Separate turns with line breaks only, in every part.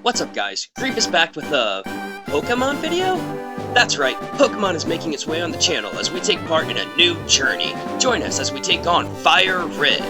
What's up guys, Grief is back with a Pokemon video? That's right, Pokemon is making its way on the channel as we take part in a new journey. Join us as we take on Fire Red.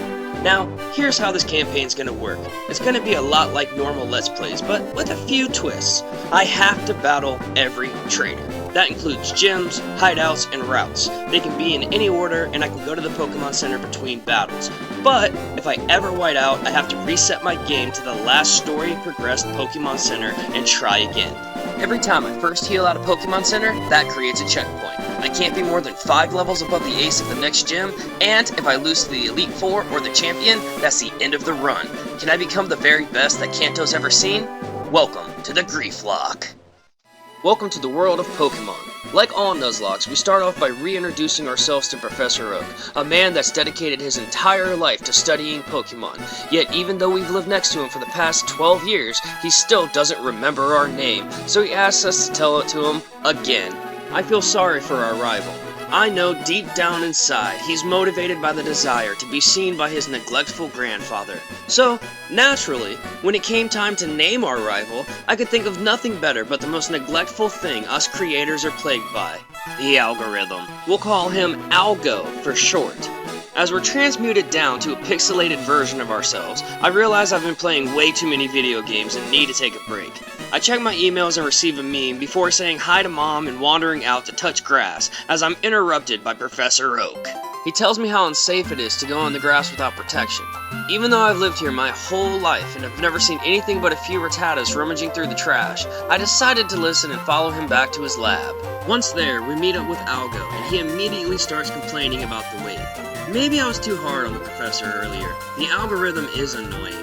Now, here's how this campaign's gonna work. It's gonna be a lot like normal Let's Plays, but with a few twists. I have to battle every trainer. That includes gyms, hideouts, and routes. They can be in any order, and I can go to the Pokemon Center between battles. But, if I ever white out, I have to reset my game to the last story-progressed Pokemon Center and try again. Every time I first heal out a Pokemon Center, that creates a checkpoint. I can't be more than 5 levels above the ace of the next gym, and if I lose to the Elite Four or the champion, that's the end of the run. Can I become the very best that Kanto's ever seen? Welcome to the GREEFLOCKE. Welcome to the world of Pokemon. Like all Nuzlockes, we start off by reintroducing ourselves to Professor Oak, a man that's dedicated his entire life to studying Pokemon. Yet even though we've lived next to him for the past 12 years, he still doesn't remember our name, so he asks us to tell it to him again. I feel sorry for our rival. I know deep down inside he's motivated by the desire to be seen by his neglectful grandfather. So, naturally, when it came time to name our rival, I could think of nothing better but the most neglectful thing us creators are plagued by. The algorithm. We'll call him Algo for short. As we're transmuted down to a pixelated version of ourselves, I realize I've been playing way too many video games and need to take a break. I check my emails and receive a meme before saying hi to mom and wandering out to touch grass as I'm interrupted by Professor Oak. He tells me how unsafe it is to go on the grass without protection. Even though I've lived here my whole life and have never seen anything but a few Rattatas rummaging through the trash, I decided to listen and follow him back to his lab. Once there, we meet up with Algo and he immediately starts complaining about the wait. Maybe I was too hard on the professor earlier. The algorithm is annoying.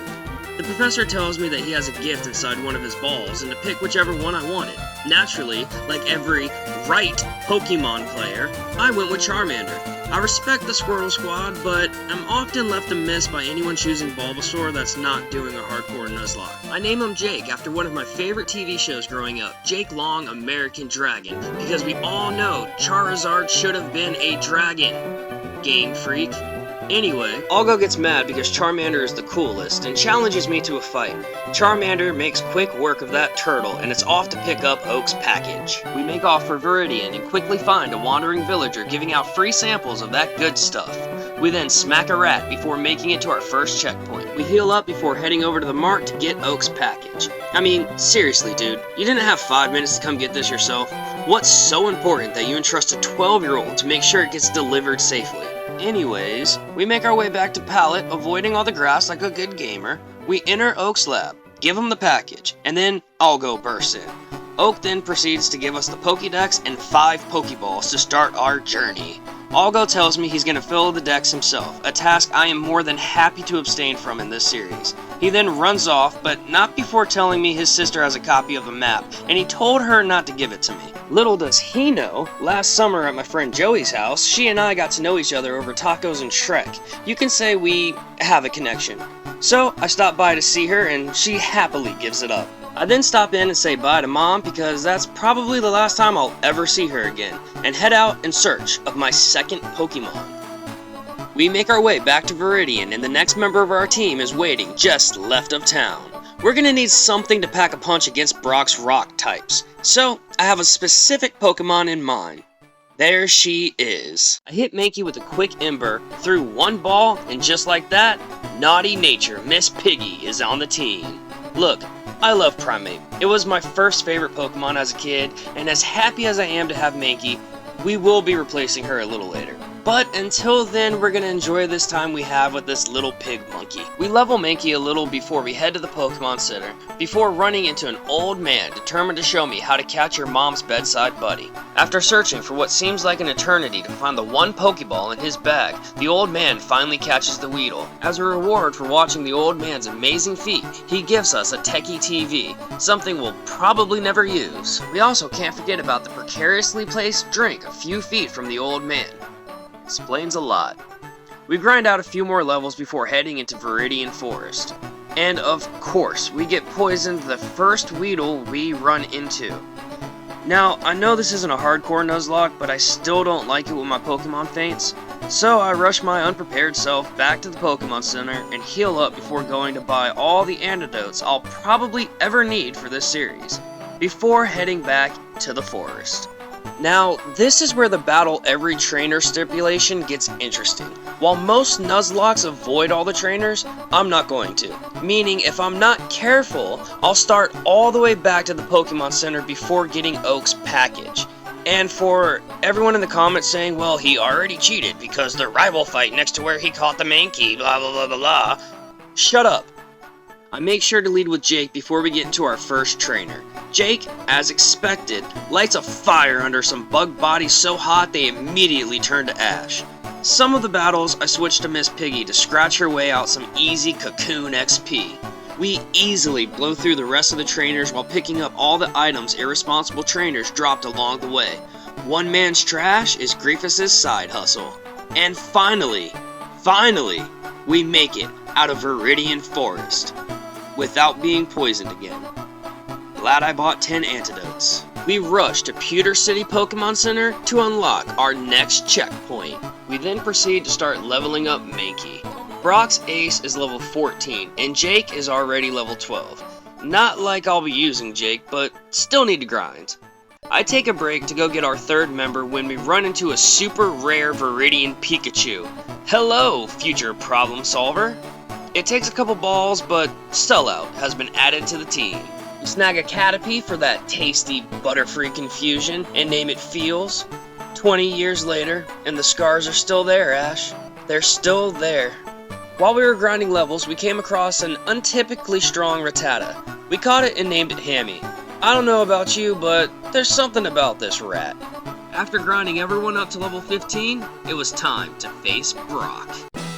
The professor tells me that he has a gift inside one of his balls and to pick whichever one I wanted. Naturally, like every right Pokemon player, I went with Charmander. I respect the Squirtle Squad, but I'm often left amiss by anyone choosing Bulbasaur that's not doing a hardcore Nuzlocke. I name him Jake after one of my favorite TV shows growing up, Jake Long, American Dragon, because we all know Charizard should have been a dragon. Game freak. Anyway, Algo gets mad because Charmander is the coolest and challenges me to a fight. Charmander makes quick work of that turtle and it's off to pick up Oak's package. We make off for Viridian and quickly find a wandering villager giving out free samples of that good stuff. We then smack a rat before making it to our first checkpoint. We heal up before heading over to the mart to get Oak's package. I mean, seriously dude, you didn't have 5 minutes to come get this yourself? What's so important that you entrust a 12-year-old to make sure it gets delivered safely? Anyways, we make our way back to Pallet, avoiding all the grass like a good gamer. We enter Oak's lab, give him the package, and then Algo bursts in. Oak then proceeds to give us the Pokédex and 5 Pokéballs to start our journey. Algo tells me he's going to fill the decks himself, a task I am more than happy to abstain from in this series. He then runs off, but not before telling me his sister has a copy of a map, and he told her not to give it to me. Little does he know, last summer at my friend Joey's house, she and I got to know each other over tacos and Shrek. You can say we have a connection. So, I stop by to see her, and she happily gives it up. I then stop in and say bye to Mom because that's probably the last time I'll ever see her again, and head out in search of my second Pokemon. We make our way back to Viridian and the next member of our team is waiting just left of town. We're gonna need something to pack a punch against Brock's rock types, so I have a specific Pokemon in mind. There she is. I hit Mankey with a quick Ember, threw one ball, and just like that, naughty nature Miss Piggy is on the team. Look, I love Primeape. It was my first favorite Pokemon as a kid, and as happy as I am to have Mankey, we will be replacing her a little later. But until then, we're gonna enjoy this time we have with this little pig monkey. We level Mankey a little before we head to the Pokemon Center, before running into an old man determined to show me how to catch your mom's bedside buddy. After searching for what seems like an eternity to find the one Pokeball in his bag, the old man finally catches the Weedle. As a reward for watching the old man's amazing feat, he gives us a techie TV, something we'll probably never use. We also can't forget about the precariously placed drink a few feet from the old man. Explains a lot. We grind out a few more levels before heading into Viridian Forest. And of course, we get poisoned the first Weedle we run into. Now, I know this isn't a hardcore Nuzlocke, but I still don't like it when my Pokemon faints, so I rush my unprepared self back to the Pokemon Center and heal up before going to buy all the antidotes I'll probably ever need for this series, before heading back to the forest. Now, this is where the battle every trainer stipulation gets interesting. While most Nuzlockes avoid all the trainers, I'm not going to. Meaning, if I'm not careful, I'll start all the way back to the Pokemon Center before getting Oak's package. And for everyone in the comments saying, well, he already cheated because the rival fight next to where he caught the Mankey, blah blah blah blah blah. Shut up. I make sure to lead with Jake before we get into our first trainer. Jake, as expected, lights a fire under some bug bodies so hot they immediately turn to ash. Some of the battles I switched to Miss Piggy to scratch her way out some easy Cocoon XP. We easily blow through the rest of the trainers while picking up all the items irresponsible trainers dropped along the way. One man's trash is Griefus's side hustle. And finally, we make it out of Viridian Forest without being poisoned again. Glad I bought 10 antidotes. We rush to Pewter City Pokemon Center to unlock our next checkpoint. We then proceed to start leveling up Mankey. Brock's ace is level 14, and Jake is already level 12. Not like I'll be using Jake, but still need to grind. I take a break to go get our third member when we run into a super rare Viridian Pikachu. Hello, future problem solver. It takes a couple balls, but Sellout has been added to the team. We snag a Caterpie for that tasty Butterfree confusion and name it Feels. 20 years later, and the scars are still there, Ash. They're still there. While we were grinding levels, we came across an untypically strong Rattata. We caught it and named it Hammy. I don't know about you, but there's something about this rat. After grinding everyone up to level 15, it was time to face Brock.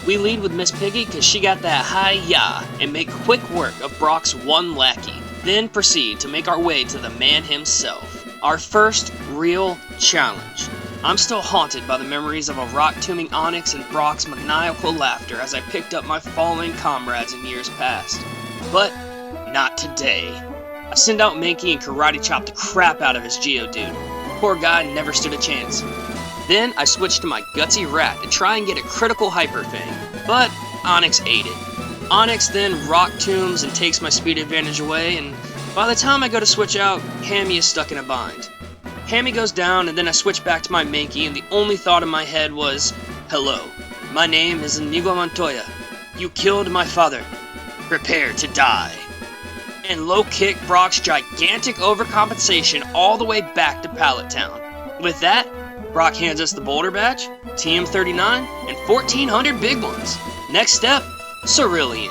We lead with Miss Piggy because she got that hi-ya and make quick work of Brock's one lackey. Then proceed to make our way to the man himself. Our first real challenge. I'm still haunted by the memories of a rock-tombing Onix and Brock's maniacal laughter as I picked up my fallen comrades in years past. But not today. I send out Mankey and karate chop the crap out of his Geodude. Poor guy never stood a chance. Then I switched to my gutsy rat to try and get a critical hyper thing, but Onix ate it. Onix then rock tombs and takes my speed advantage away, and by the time I go to switch out, Hammy is stuck in a bind. Hammy goes down, and then I switch back to my Mankey, and the only thought in my head was, hello, my name is Inigo Montoya. You killed my father. Prepare to die. And low kick Brock's gigantic overcompensation all the way back to Pallet Town. With that, Brock hands us the Boulder Badge, TM39, and 1,400 big ones. Next step, Cerulean.